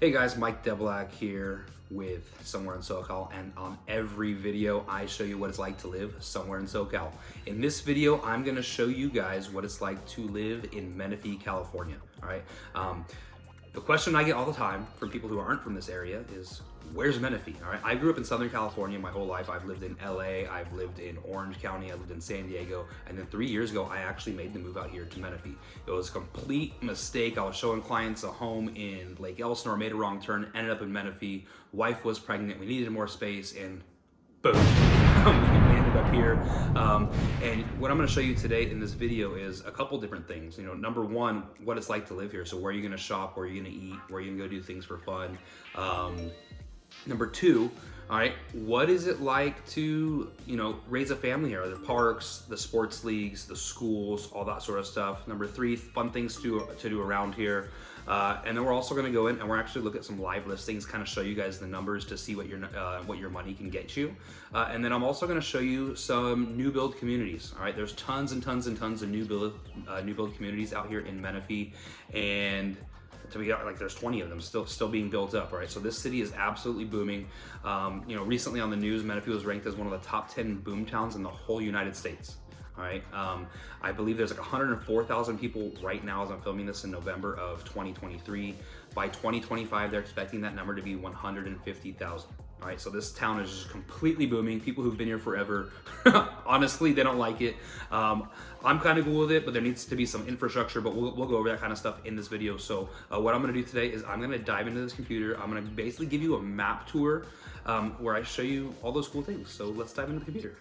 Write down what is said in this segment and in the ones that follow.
Hey guys, Mike Debelak here with Somewhere in SoCal, and on every video I show you what it's like to live somewhere in SoCal. In this video, I'm gonna show you guys what it's like to live in Menifee, California, all right? The question I get all the time from people who aren't from this area is, where's Menifee, all right? I grew up in Southern California my whole life. I've lived in LA, I've lived in Orange County, I lived in San Diego, and then 3 years ago, I actually made the move out here to Menifee. It was a complete mistake. I was showing clients a home in Lake Elsinore, made a wrong turn, ended up in Menifee. Wife was pregnant, we needed more space, and boom, we ended up here. And what I'm gonna show you today in this video is a couple different things. You know, number one, what it's like to live here. So where are you gonna shop, where are you gonna eat, where are you gonna go do things for fun? Number two, all right, what is it like to, raise a family here? The parks, the sports leagues, the schools, all that sort of stuff. Number three, fun things to do around here. And then we're also gonna go in and we're actually look at some live listings, kind of show you guys the numbers to see what your money can get you. And then I'm also gonna show you some new build communities. All right, there's tons and tons and tons of new build communities out here in Menifee, and to be like there's 20 of them still being built up, right? So this city is absolutely booming. Recently on the news, Menifee was ranked as one of the top 10 boom towns in the whole United States. All right, I believe there's like 104,000 people right now as I'm filming this in November of 2023. By 2025, they're expecting that number to be 150,000. All right, so this town is just completely booming. People who've been here forever, honestly, they don't like it. I'm kind of cool with it, but there needs to be some infrastructure, but we'll go over that kind of stuff in this video. So what I'm gonna do today is I'm gonna dive into this computer. I'm gonna basically give you a map tour where I show you all those cool things. So let's dive into the computer.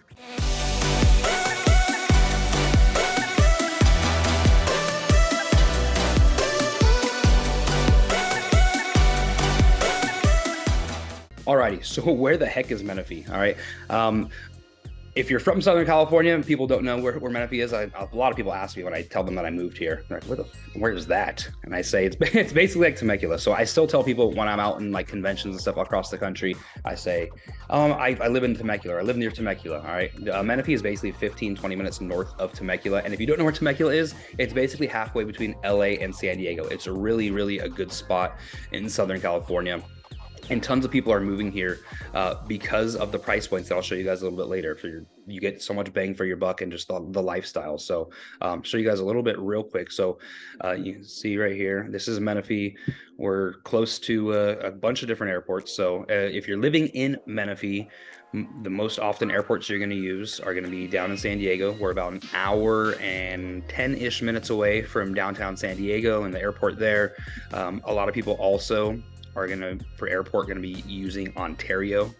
Alrighty, so where the heck is Menifee? All right, if you're from Southern California and people don't know where Menifee is, a lot of people ask me when I tell them that I moved here, they're like, where is that? And I say, it's basically like Temecula. So I still tell people when I'm out in like conventions and stuff across the country, I say, I live in Temecula, I live near Temecula, all right? Menifee is basically 15-20 minutes north of Temecula. And if you don't know where Temecula is, it's basically halfway between LA and San Diego. It's a really a good spot in Southern California. And tons of people are moving here because of the price points that I'll show you guys a little bit later. You get so much bang for your buck and just the lifestyle. So show you guys a little bit real quick. So you can see right here, this is Menifee. We're close to a bunch of different airports. So if you're living in Menifee, the most often airports you're going to use are going to be down in San Diego. We're about an hour and 10-ish minutes away from downtown San Diego and the airport there. A lot of people also are for airport gonna be using Ontario,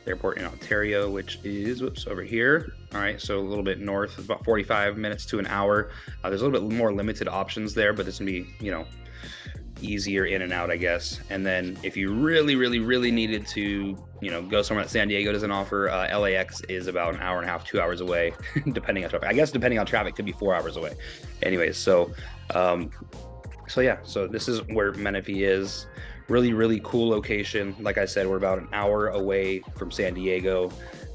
the airport in Ontario, which is over here. All right, so a little bit north, about 45 minutes to an hour. There's a little bit more limited options there, but this can be easier in and out, I guess. And then if you really needed to go somewhere that San Diego doesn't offer, LAX is about an hour and a half, 2 hours away, depending on traffic. I guess depending on traffic, could be 4 hours away. Anyways, so yeah, so this is where Menifee is. Really cool location. Like I said, we're about an hour away from San Diego,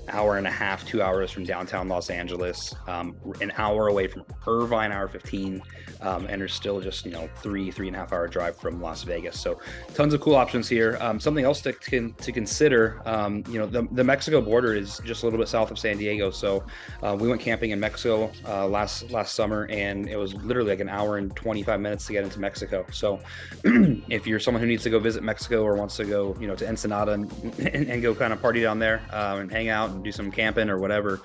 hour and a half, 2 hours from downtown Los Angeles, an hour away from Irvine, hour 15, and there's still just 3.5 hour drive from Las Vegas. So tons of cool options here. Something else to consider, the Mexico border is just a little bit south of San Diego. So we went camping in Mexico last summer, and it was literally like an hour and 25 minutes to get into Mexico. So if you're someone who needs to go visit Mexico or wants to go to Ensenada and go kind of party down there and hang out and do some camping or whatever,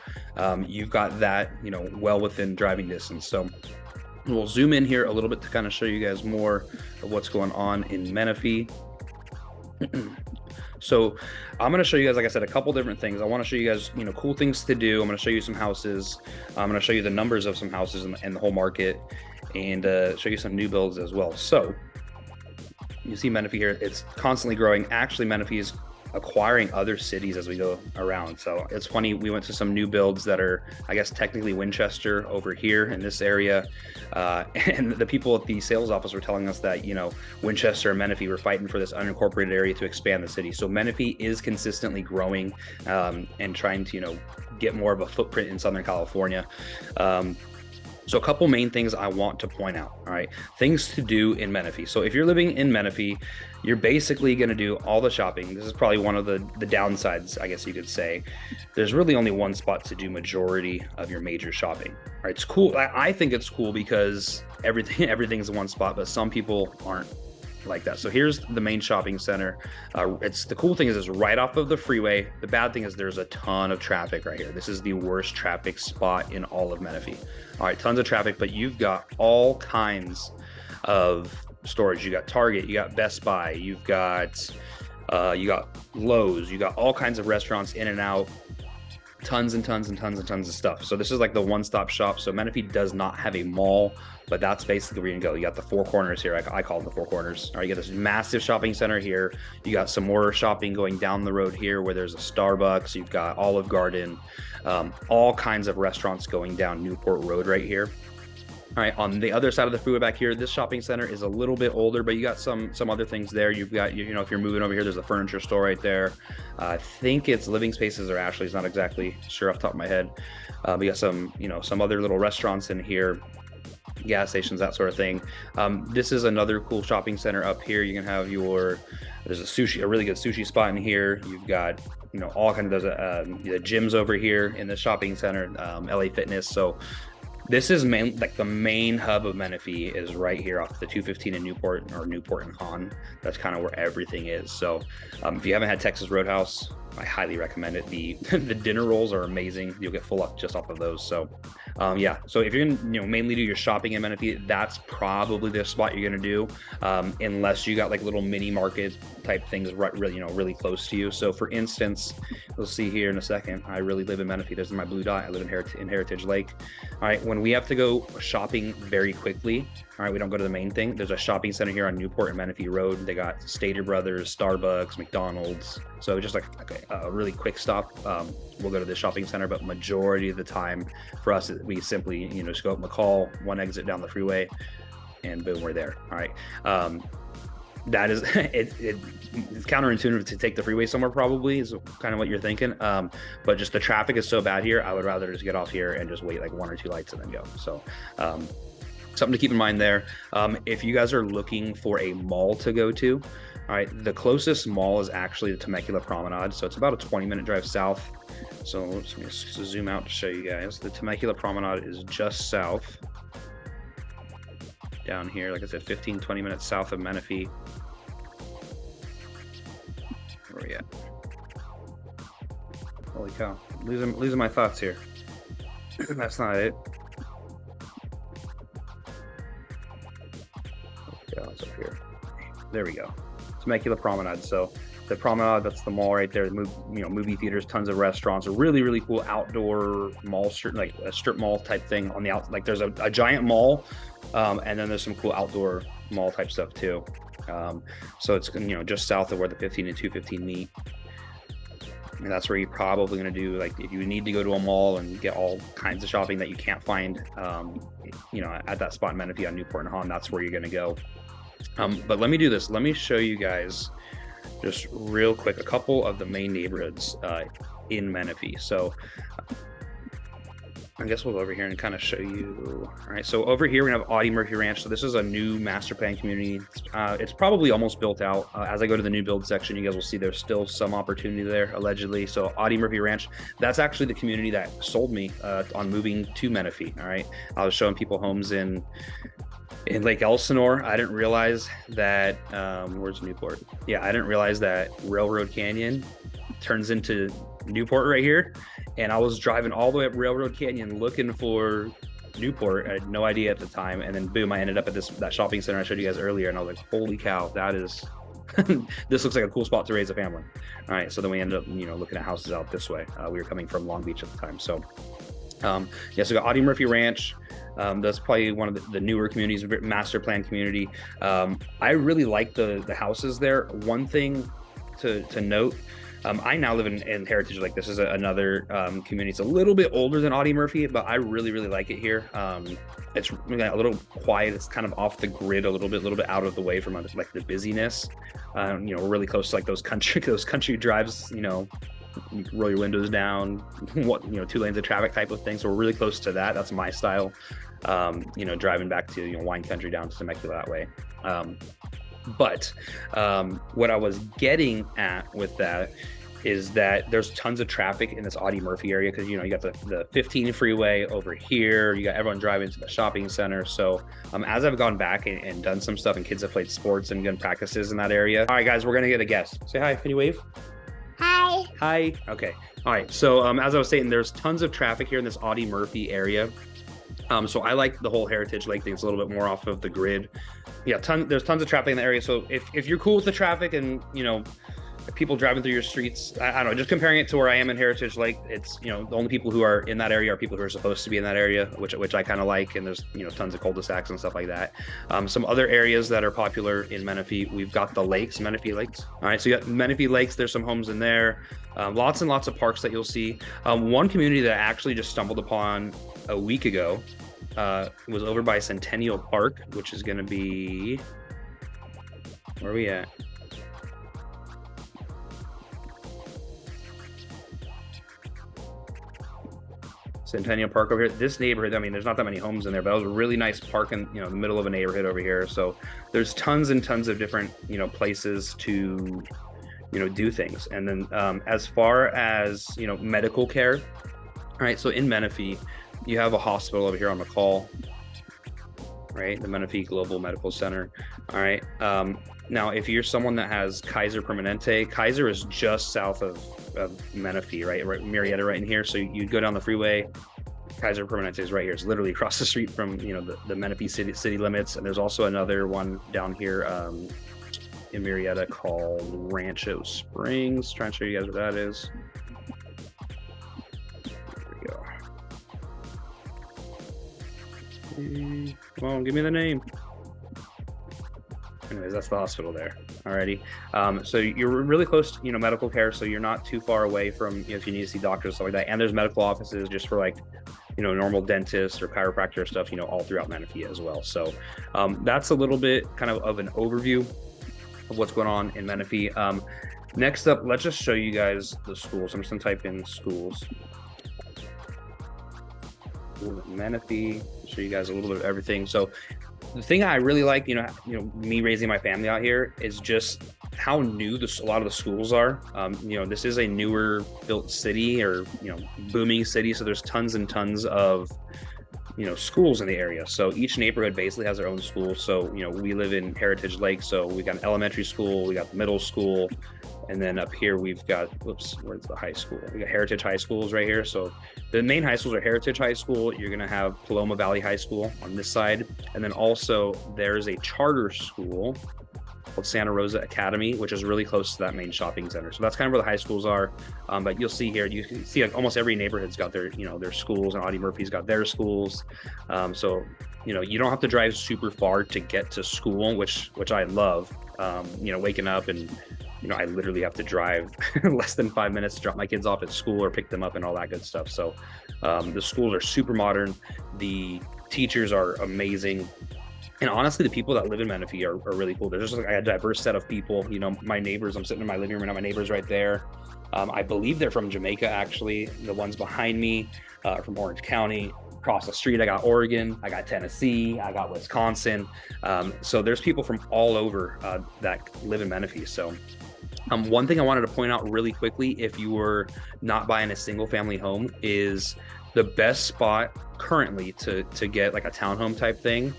you've got that well within driving distance. So we'll zoom in here a little bit to kind of show you guys more of what's going on in Menifee. So I'm going to show you guys, like I said, a couple different things. I want to show you guys cool things to do. I'm going to show you some houses. I'm going to show you the numbers of some houses in the whole market, and show you some new builds as well. So you see Menifee here, it's constantly growing. Actually, Menifee is acquiring other cities as we go around. So it's funny, we went to some new builds that are, I guess, technically Winchester over here in this area. And the people at the sales office were telling us that, Winchester and Menifee were fighting for this unincorporated area to expand the city. So Menifee is consistently growing and trying to, get more of a footprint in Southern California. So a couple main things I want to point out, all right? Things to do in Menifee. So if you're living in Menifee, you're basically going to do all the shopping. This is probably one of the downsides, I guess you could say. There's really only one spot to do majority of your major shopping. All right, it's cool. I think it's cool because everything's in one spot, but some people aren't like that. So here's the main shopping center. It's the cool thing is it's right off of the freeway. The bad thing is there's a ton of traffic right here. This is the worst traffic spot in all of Menifee. All right, tons of traffic, but you've got all kinds of stores. You got Target, you got Best Buy, you got Lowe's, you got all kinds of restaurants in and out. Tons and tons and tons and tons of stuff. So this is like the one-stop shop. So Menifee does not have a mall, but that's basically where you can go. You got the four corners here. I call it the four corners. All right, you got this massive shopping center here. You got some more shopping going down the road here where there's a Starbucks. You've got Olive Garden, all kinds of restaurants going down Newport Road right here. All right, on the other side of the freeway back here, this shopping center is a little bit older, but you got some other things there. You've got, you know, if you're moving over here, there's a furniture store right there. I think it's Living Spaces or Ashley's, not exactly sure off the top of my head. We got some, you know, some other little restaurants in here, gas stations, that sort of thing. This is another cool shopping center up here. You can have there's a really good sushi spot in here. You've got, you know, all kinds of the gyms over here in the shopping center, LA Fitness. So this is the main hub of Menifee is right here off the 215 in Newport and Hahn. That's kind of where everything is. So if you haven't had Texas Roadhouse, I highly recommend it. The dinner rolls are amazing. You'll get full up just off of those. So yeah. So if you're gonna, you know, mainly do your shopping in Menifee, that's probably the spot you're gonna do, unless you got like little mini market type things really close to you. So for instance, we'll see here in a second. I really live in Menifee. There's my blue dot. I live in Heritage Lake. All right. When we have to go shopping very quickly, all right, we don't go to the main thing. There's a shopping center here on Newport and Menifee Road. They got Stater Brothers, Starbucks, McDonald's. So just like a really quick stop. We'll go to the shopping center, but majority of the time for us, we simply, you know, just go up McCall, one exit down the freeway, and boom, we're there. All right. That is it's counterintuitive to take the freeway somewhere, probably is kind of what you're thinking. But just the traffic is so bad here. I would rather just get off here and just wait like one or two lights and then go. So something to keep in mind there. If you guys are looking for a mall to go to, all right, the closest mall is actually the Temecula Promenade. So it's about a 20-minute drive south. So let me zoom out to show you guys. The Temecula Promenade is just south down here. Like I said, 15-20 minutes south of Menifee. Where are we at? Holy cow, losing my thoughts here. That's not it. Yeah, it's up here. There we go. Temecula Promenade. So the promenade, that's the mall right there. Movie theaters, tons of restaurants, a really, really cool outdoor mall, like a strip mall type thing on the out. Like there's a giant mall, and then there's some cool outdoor mall type stuff too. So it's, you know, just south of where the 15 and 215 meet. And that's where you're probably going to do, like, if you need to go to a mall and get all kinds of shopping that you can't find, you know, at that spot in Menifee on Newport and Hahn, that's where you're going to go. But let me do this. Let me show you guys just real quick a couple of the main neighborhoods in Menifee. So I guess we'll go over here and kind of show you. All right, so over here we have Audie Murphy Ranch. So this is a new master plan community. It's probably almost built out. As I go to the new build section, you guys will see there's still some opportunity there, allegedly. So Audie Murphy Ranch, that's actually the community that sold me on moving to Menifee. All right, I was showing people homes in Lake Elsinore. I didn't realize that, where's Newport? Yeah, I didn't realize that Railroad Canyon turns into Newport right here. And I was driving all the way up Railroad Canyon looking for Newport. I had no idea at the time. And then boom, I ended up at that shopping center I showed you guys earlier. And I was like, holy cow, that is, this looks like a cool spot to raise a family. All right, so then we ended up, you know, looking at houses out this way. We were coming from Long Beach at the time. So yeah, so we got Audie Murphy Ranch. That's probably one of the newer communities, master plan community. I really like the houses there. One thing to note, I now live in Heritage Lake. This is another community. It's a little bit older than Audie Murphy, but I really, really like it here. It's a little quiet. It's kind of off the grid a little bit out of the way from like the busyness. You know, we're really close to like those country drives, you know, you can roll your windows down, 2 lanes of traffic type of thing. So we're really close to that. That's my style. driving back to, wine country down to Temecula that way. But what I was getting at with that is that there's tons of traffic in this Audie Murphy area because, you got the 15 freeway over here. You got everyone driving to the shopping center. So as I've gone back and done some stuff and kids have played sports and done practices in that area. All right, guys, we're going to get a guest. Say hi. Can you wave? Hi. Hi. Okay. All right. So as I was saying, there's tons of traffic here in this Audie Murphy area. So I like the whole Heritage Lake thing. It's a little bit more off of the grid. Yeah, there's tons of traffic in the area. So if you're cool with the traffic and, people driving through your streets, I don't know, just comparing it to where I am in Heritage Lake, it's, the only people who are in that area are people who are supposed to be in that area, which I kind of like. And there's, tons of cul-de-sacs and stuff like that. Some other areas that are popular in Menifee, we've got the lakes, Menifee Lakes. All right, so you got Menifee Lakes. There's some homes in there. Lots and lots of parks that you'll see. One community that I actually just stumbled upon a week ago was over by Centennial Park, which is going to be, where are we at? Centennial Park over here. This neighborhood, I mean, there's not that many homes in there, but it was a really nice park in, the middle of a neighborhood over here. So there's tons and tons of different, places to, do things. And then as far as, medical care, all right, so in Menifee, you have a hospital over here on McCall, right? The Menifee Global Medical Center. All right. Now, if you're someone that has Kaiser Permanente, Kaiser is just south of Menifee, right? Marietta right in here. So you go down the freeway, Kaiser Permanente is right here. It's literally across the street from, the Menifee city limits. And there's also another one down here in Marietta called Rancho Springs. Trying to show you guys where that is. Come on, give me the name. Anyways, that's the hospital there. Alrighty. So you're really close to, medical care. So you're not too far away from, if you need to see doctors, stuff like that. And there's medical offices just for like, normal dentists or chiropractor stuff, all throughout Menifee as well. So that's a little bit kind of an overview of what's going on in Menifee. Next up, let's just show you guys the schools. I'm just gonna type in schools. Menifee, show you guys a little bit of everything. So the thing I really like, me raising my family out here is just how new a lot of the schools are. This is a newer built city or, booming city. So there's tons and tons of, schools in the area. So each neighborhood basically has their own school. So, we live in Heritage Lake. So we got an elementary school, we got the middle school. And then up here, we've got, where's the high school? We got Heritage High Schools right here. So the main high schools are Heritage High School. You're going to have Paloma Valley High School on this side. And then also there's a charter school called Santa Rosa Academy, which is really close to that main shopping center. So that's kind of where the high schools are. But you'll see here, you can see like almost every neighborhood's got their, their schools, and Audie Murphy's got their schools. So, you don't have to drive super far to get to school, which I love, waking up and, I literally have to drive less than 5 minutes to drop my kids off at school or pick them up and all that good stuff. So the schools are super modern. The teachers are amazing. And honestly, the people that live in Menifee are really cool. There's just like a diverse set of people. My neighbors, I'm sitting in my living room and my neighbors right there. I believe they're from Jamaica, actually. The ones behind me from Orange County. Across the street, I got Oregon, I got Tennessee, I got Wisconsin. So there's people from all over that live in Menifee. So one thing I wanted to point out really quickly, if you were not buying a single family home, is the best spot currently to get like a townhome type thing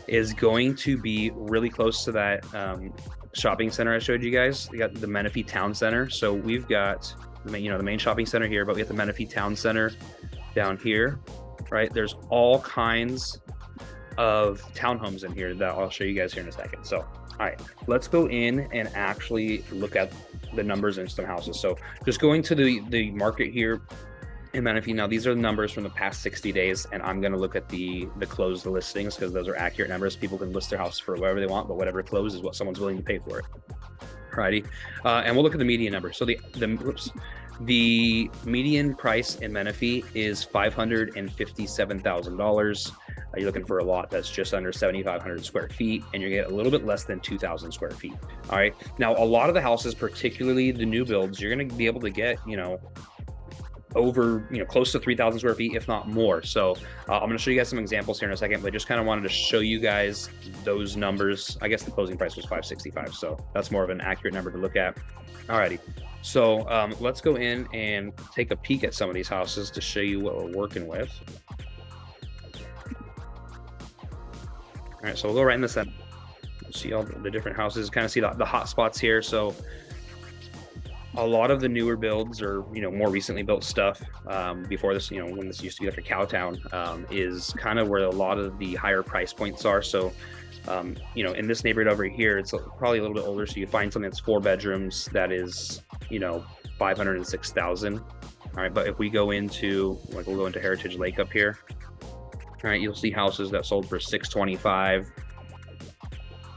is going to be really close to that shopping center I showed you guys. We got the Menifee Town Center. So we've got the main shopping center here, but we got the Menifee Town Center down here, right? There's all kinds of townhomes in here that I'll show you guys here in a second. So, all right, let's go in and actually look at the numbers in some houses. So just going to the market here in Menifee. Now, these are the numbers from the past 60 days, and I'm going to look at the closed listings because those are accurate numbers. People can list their house for whatever they want, but whatever closed is what someone's willing to pay for it. Alrighty, and we'll look at the median number. So the median price in Menifee is $557,000. You're looking for a lot that's just under 7,500 square feet, and you're getting a little bit less than 2,000 square feet. All right. Now, a lot of the houses, particularly the new builds, you're going to be able to get, over, close to 3,000 square feet, if not more. So I'm going to show you guys some examples here in a second, but just kind of wanted to show you guys those numbers. I guess the closing price was 565, so that's more of an accurate number to look at. Alrighty, so let's go in and take a peek at some of these houses to show you what we're working with. All right, so we'll go right in the center. You'll see all the different houses, kind of see the hot spots here. So a lot of the newer builds, or more recently built stuff, before this, when this used to be like a cow town, is kind of where a lot of the higher price points are. So in this neighborhood over here, it's probably a little bit older, so you find something that's 4 bedrooms that is $506,000. All right, but if we go into, we'll go into Heritage Lake up here. All right, you'll see houses that sold for $625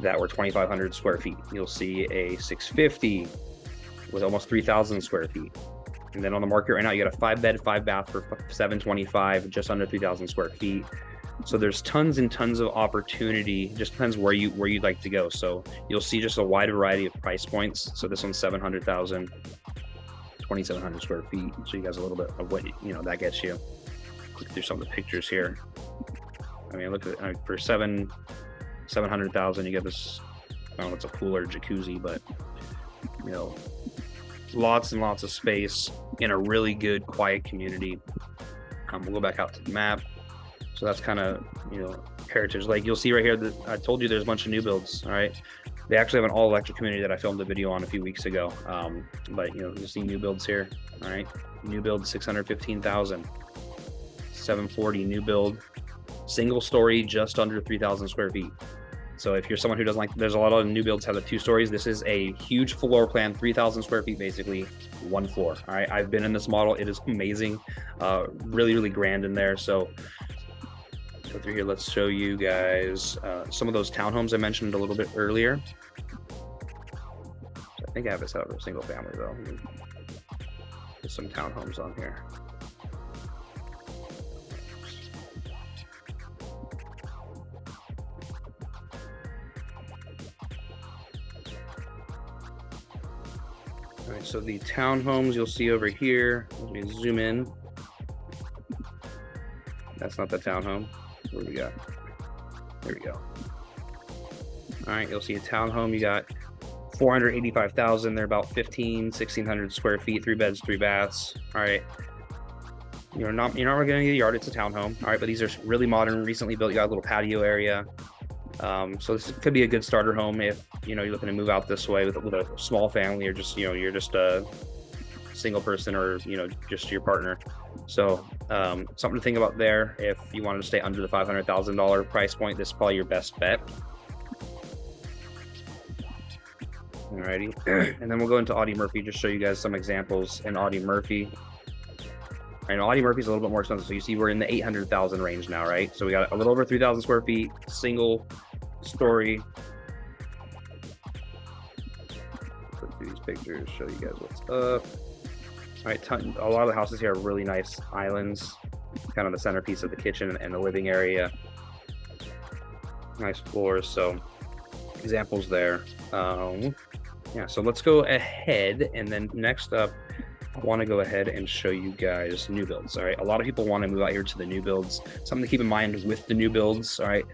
that were 2,500 square feet. You'll see a 650 with almost 3,000 square feet. And then on the market right now, you got a 5-bed, 5-bath for $725, just under 3,000 square feet. So there's tons and tons of opportunity. Just depends where you'd like to go. So you'll see just a wide variety of price points. So this one's 700,000, 2,700 square feet. So you guys a little bit of what that gets you. Click through some of the pictures here. I mean, look at for 700,000, you get this. I don't know, it's a pool or jacuzzi, but lots and lots of space in a really good, quiet community. We'll go back out to the map. So that's kind of Heritage Lake. You'll see right here that I told you there's a bunch of new builds. All right, they actually have an all-electric community that I filmed a video on a few weeks ago. But you'll see new builds here. All right, new build 615,000, 740 new build, single story, just under 3,000 square feet. So if you're someone who doesn't like, there's a lot of new builds have the 2 stories. This is a huge floor plan, 3,000 square feet, basically 1 floor. All right, I've been in this model. It is amazing, really, really grand in there. So go through here. Let's show you guys some of those townhomes I mentioned a little bit earlier. I think I have this out for a single family though. There's some townhomes on here. All right, so the townhomes you'll see over here. Let me zoom in. That's not the townhome. What do we got? There we go. All right, you'll see a townhome. You got 485,000. They're about 1,600 square feet, 3 beds, 3 baths. All right. You're not really getting a yard. It's a townhome. All right, but these are really modern, recently built. You got a little patio area. So this could be a good starter home if you're looking to move out this way with a small family, or just you're just a single person, or just your partner. So something to think about there. If you wanted to stay under the $500,000 price point, this is probably your best bet. Alrighty, and then we'll go into Audie Murphy, just show you guys some examples in Audie Murphy. I know Audie Murphy's a little bit more expensive, so you see we're in the 800,000 range now, right? So we got a little over 3,000 square feet, single story. Put through these pictures, show you guys what's up. All right, a lot of the houses here are really nice islands, kind of the centerpiece of the kitchen and the living area. Nice floors, so examples there. Yeah, so let's go ahead, and then next up, I want to go ahead and show you guys new builds. All right, a lot of people want to move out here to the new builds. Something to keep in mind with the new builds. All right,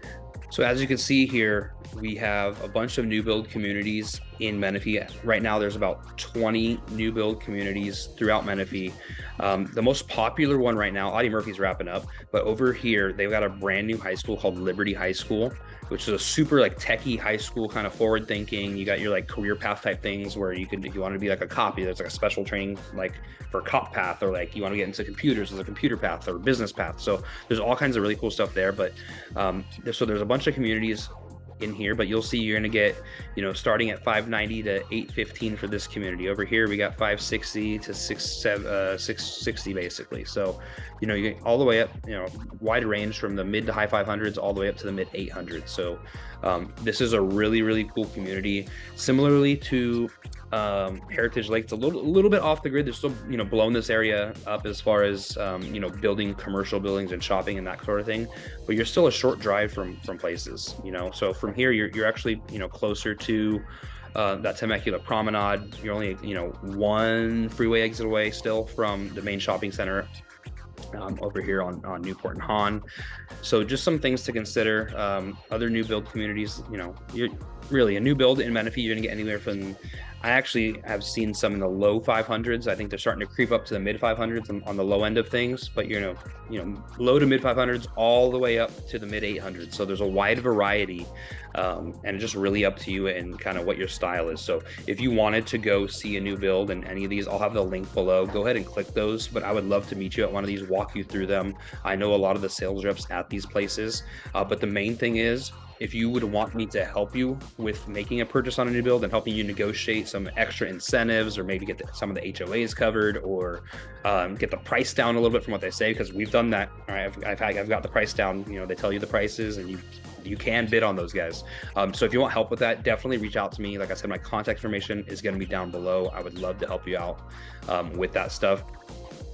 so as you can see here, we have a bunch of new build communities in Menifee. Right now, there's about 20 new build communities throughout Menifee. The most popular one right now, Audie Murphy's wrapping up, but over here, they've got a brand new high school called Liberty High School, which is a super techie high school, kind of forward thinking. You got your career path type things where you could, if you want to be a cop, there's a special training for cop path, or you want to get into computers, there's a computer path or business path. So there's all kinds of really cool stuff there. But so there's a bunch of communities in here, but you'll see you're going to get, starting at 590 to 815 for this community. Over here, we got 560 to 660 basically. So, you get all the way up, wide range from the mid to high 500s all the way up to the mid 800s. So this is a really, really cool community. Similarly to Heritage Lake, it's a little bit off the grid. They're still, blowing this area up as far as, building commercial buildings and shopping and that sort of thing. But you're still a short drive from places, So from here, you're actually, closer to that Temecula Promenade. You're only, you know, one freeway exit away still from the main shopping center over here on Newport and Hahn. So just some things to consider. Other new build communities, you know, you're really a new build in Menifee, you're gonna get anywhere from, I actually have seen some in the low 500s. I think they're starting to creep up to the mid 500s on the low end of things, but you know, low to mid 500s all the way up to the mid 800s. So there's a wide variety, and it's just really up to you and kind of what your style is. So if you wanted to go see a new build in any of these, I'll have the link below. Go ahead and click those, but I would love to meet you at one of these, walk you through them. I know a lot of the sales reps at these places, but the main thing is, if you would want me to help you with making a purchase on a new build and helping you negotiate some extra incentives, or maybe get some of the HOAs covered, or get the price down a little bit from what they say, because we've done that. All right, I've got the price down. You know, they tell you the prices, and you can bid on those guys. So if you want help with that, definitely reach out to me. Like I said, my contact information is going to be down below. I would love to help you out with that stuff.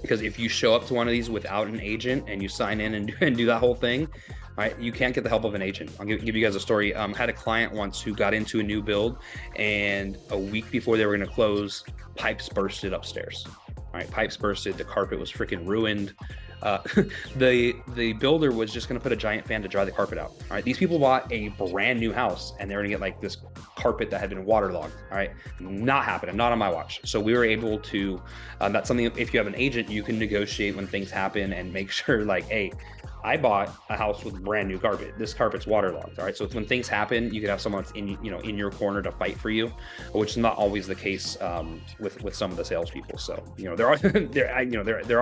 Because if you show up to one of these without an agent and you sign in and do that whole thing, all right, you can't get the help of an agent. I'll give you guys a story. I had a client once who got into a new build, and a week before they were going to close, pipes bursted upstairs. All right, pipes bursted. The carpet was freaking ruined. The builder was just going to put a giant fan to dry the carpet out. All right, these people bought a brand new house, and they're going to get like this carpet that had been waterlogged. All right, not happening, not on my watch. So we were able to, that's something, if you have an agent, you can negotiate when things happen and make sure, like, hey, I bought a house with brand new carpet. This carpet's waterlogged. All right, so when things happen, you could have someone that's in your corner to fight for you, which is not always the case with some of the salespeople. So there are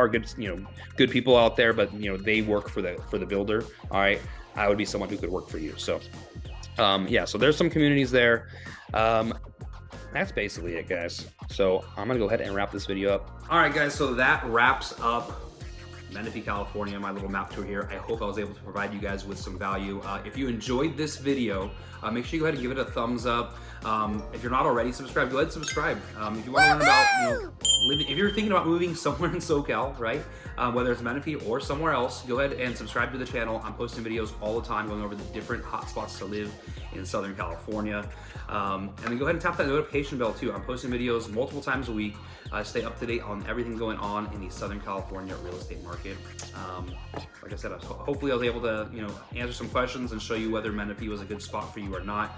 good people out there, but they work for the builder. All right, I would be someone who could work for you. So yeah, so there's some communities there. That's basically it, guys. So I'm gonna go ahead and wrap this video up. All right, guys, so that wraps up Menifee, California, my little map tour here. I hope I was able to provide you guys with some value. If you enjoyed this video, make sure you go ahead and give it a thumbs up. If you're not already subscribed, go ahead and subscribe. If you want to learn about, if you're thinking about moving somewhere in SoCal, right? Whether it's Menifee or somewhere else, go ahead and subscribe to the channel. I'm posting videos all the time going over the different hotspots to live in Southern California. And then go ahead and tap that notification bell too. I'm posting videos multiple times a week. Stay up to date on everything going on in the Southern California real estate market. Like I said, hopefully I was able to answer some questions and show you whether Menifee was a good spot for you or not.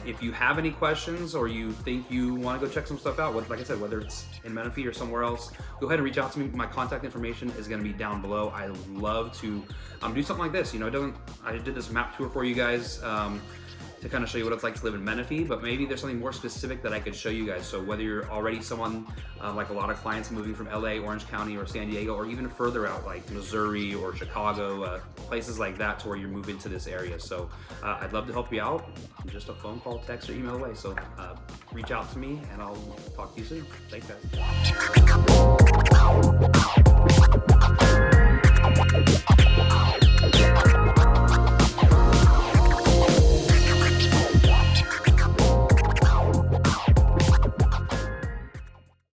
If you have any questions, or you think you want to go check some stuff out, like I said, whether it's in Menifee or somewhere else, go ahead and reach out to me. My contact information is going to be down below. I love to do something like this. I did this map tour for you guys to kind of show you what it's like to live in Menifee, but maybe there's something more specific that I could show you guys. So whether you're already someone, like a lot of clients moving from LA, Orange County, or San Diego, or even further out like Missouri or Chicago, places like that, to where you're moving to this area. So I'd love to help you out. I'm just a phone call, text, or email away. So reach out to me and I'll talk to you soon. Thanks, guys.